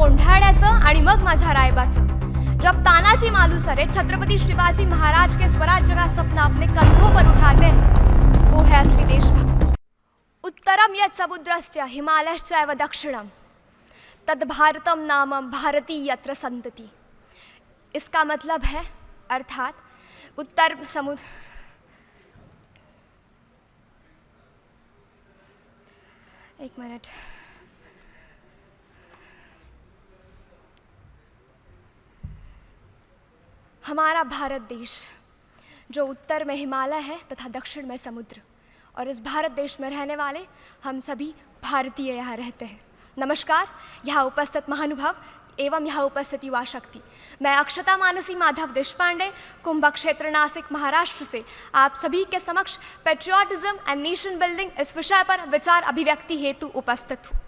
कोंढाण्याचं आणि मग माझ्या रायबाचं। जब तानाजी मालुसरे छत्रपति शिवाजी महाराज के स्वराज्य का सपना अपने कंधों पर उठाते हैं, वो है असली देशभक्ति। उत्तरम यत् समुद्रस्य हिमालयश्चैव दक्षिणम तद भारतम नामम भारती यत्र संतति। इसका मतलब है, अर्थात उत्तर समुद्र, एक मिनट, हमारा भारत देश जो उत्तर में हिमालय है तथा दक्षिण में समुद्र, और इस भारत देश में रहने वाले हम सभी भारतीय यहाँ रहते हैं। नमस्कार, यहाँ उपस्थित महानुभाव एवं यहाँ उपस्थित युवा शक्ति। मैं अक्षता मानसी माधव देशपांडे, कुंभ क्षेत्र, नासिक, महाराष्ट्र से आप सभी के समक्ष पेट्रियाटिज्म एंड नेशन बिल्डिंग इस विषय पर विचार अभिव्यक्ति हेतु उपस्थित हूँ।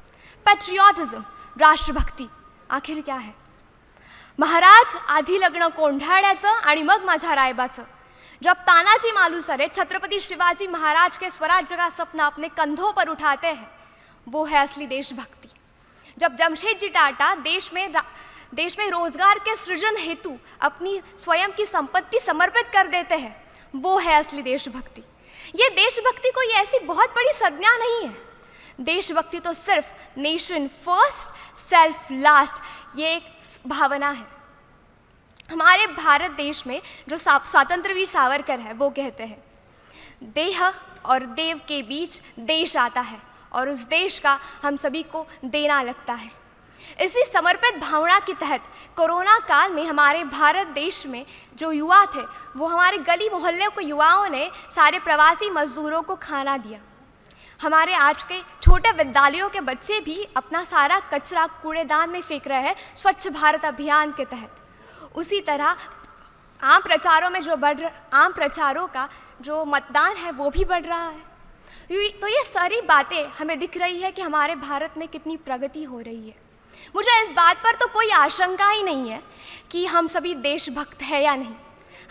पेट्रियाटिज्म, राष्ट्रभक्ति, आखिर क्या है? महाराज आधी लग्न कोंढाण्याचं आणि मग माझ्या रायबाचं। जब तानाजी मालुसरे छत्रपति शिवाजी महाराज के स्वराज्य का सपना अपने कंधों पर उठाते हैं, वो है असली देशभक्ति। जब जमशेदजी टाटा देश में रोजगार के सृजन हेतु अपनी स्वयं की संपत्ति समर्पित कर देते हैं, वो है असली देशभक्ति। ये देशभक्ति कोई ऐसी बहुत बड़ी संज्ञा नहीं है। देशभक्ति तो सिर्फ नेशन फर्स्ट सेल्फ लास्ट, ये एक भावना है। हमारे भारत देश में जो स्वतंत्रवीर सावरकर है, वो कहते हैं, देह और देव के बीच देश आता है और उस देश का हम सभी को देना लगता है। इसी समर्पित भावना के तहत कोरोना काल में हमारे भारत देश में जो युवा थे, वो हमारे गली मोहल्ले के युवाओं ने सारे प्रवासी मजदूरों को खाना दिया। हमारे आज के छोटे विद्यालयों के बच्चे भी अपना सारा कचरा कूड़ेदान में फेंक रहे हैं स्वच्छ भारत अभियान के तहत। उसी तरह आम प्रचारों का जो मतदान है वो भी बढ़ रहा है। तो ये सारी बातें हमें दिख रही है कि हमारे भारत में कितनी प्रगति हो रही है। मुझे इस बात पर तो कोई आशंका ही नहीं है कि हम सभी देशभक्त हैं या नहीं।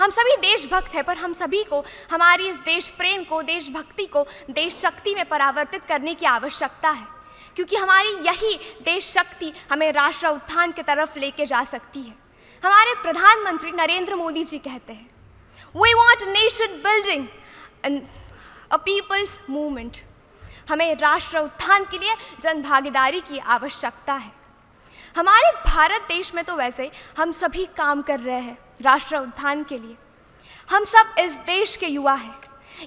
हम सभी देशभक्त हैं, पर हम सभी को हमारी इस देश प्रेम को, देशभक्ति को देश शक्ति में परावर्तित करने की आवश्यकता है, क्योंकि हमारी यही देश शक्ति हमें राष्ट्र उत्थान की तरफ लेके जा सकती है। हमारे प्रधानमंत्री नरेंद्र मोदी जी कहते हैं, we want nation building and a people's movement. हमें राष्ट्र उत्थान के लिए जन भागीदारी की आवश्यकता है। हमारे भारत देश में तो वैसे हम सभी काम कर रहे हैं राष्ट्र उत्थान के लिए। हम सब इस देश के युवा हैं।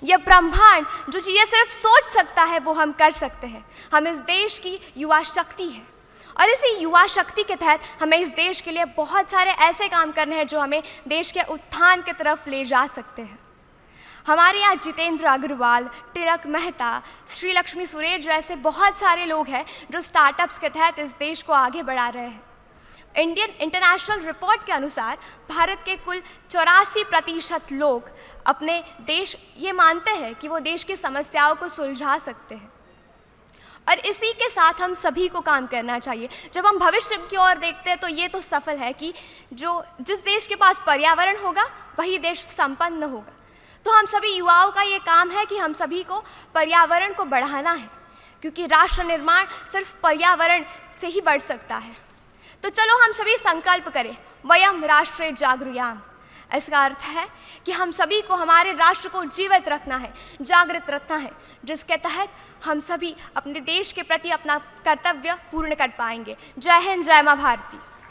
यह ब्रह्मांड जो चीज़ें सिर्फ सोच सकता है, वो हम कर सकते हैं। हम इस देश की युवा शक्ति है, और इसी युवा शक्ति के तहत हमें इस देश के लिए बहुत सारे ऐसे काम करने हैं जो हमें देश के उत्थान की तरफ ले जा सकते हैं। हमारे यहाँ जितेंद्र अग्रवाल, तिलक मेहता, श्री लक्ष्मी सुरेश जैसे बहुत सारे लोग हैं जो स्टार्टअप्स के तहत इस देश को आगे बढ़ा रहे हैं। इंडियन इंटरनेशनल रिपोर्ट के अनुसार भारत के कुल 84% लोग अपने देश ये मानते हैं कि वो देश की समस्याओं को सुलझा सकते हैं, और इसी के साथ हम सभी को काम करना चाहिए। जब हम भविष्य की ओर देखते हैं तो ये तो सफल है कि जिस देश के पास पर्यावरण होगा वही देश संपन्न होगा। तो हम सभी युवाओं का ये काम है कि हम सभी को पर्यावरण को बढ़ाना है, क्योंकि राष्ट्र निर्माण सिर्फ पर्यावरण से ही बढ़ सकता है। तो चलो हम सभी संकल्प करें, वयम राष्ट्रे जागृयाम। इसका अर्थ है कि हम सभी को हमारे राष्ट्र को जीवित रखना है, जागृत रखना है, जिसके तहत हम सभी अपने देश के प्रति अपना कर्तव्य पूर्ण कर पाएंगे। जय हिंद, जय मां भारती।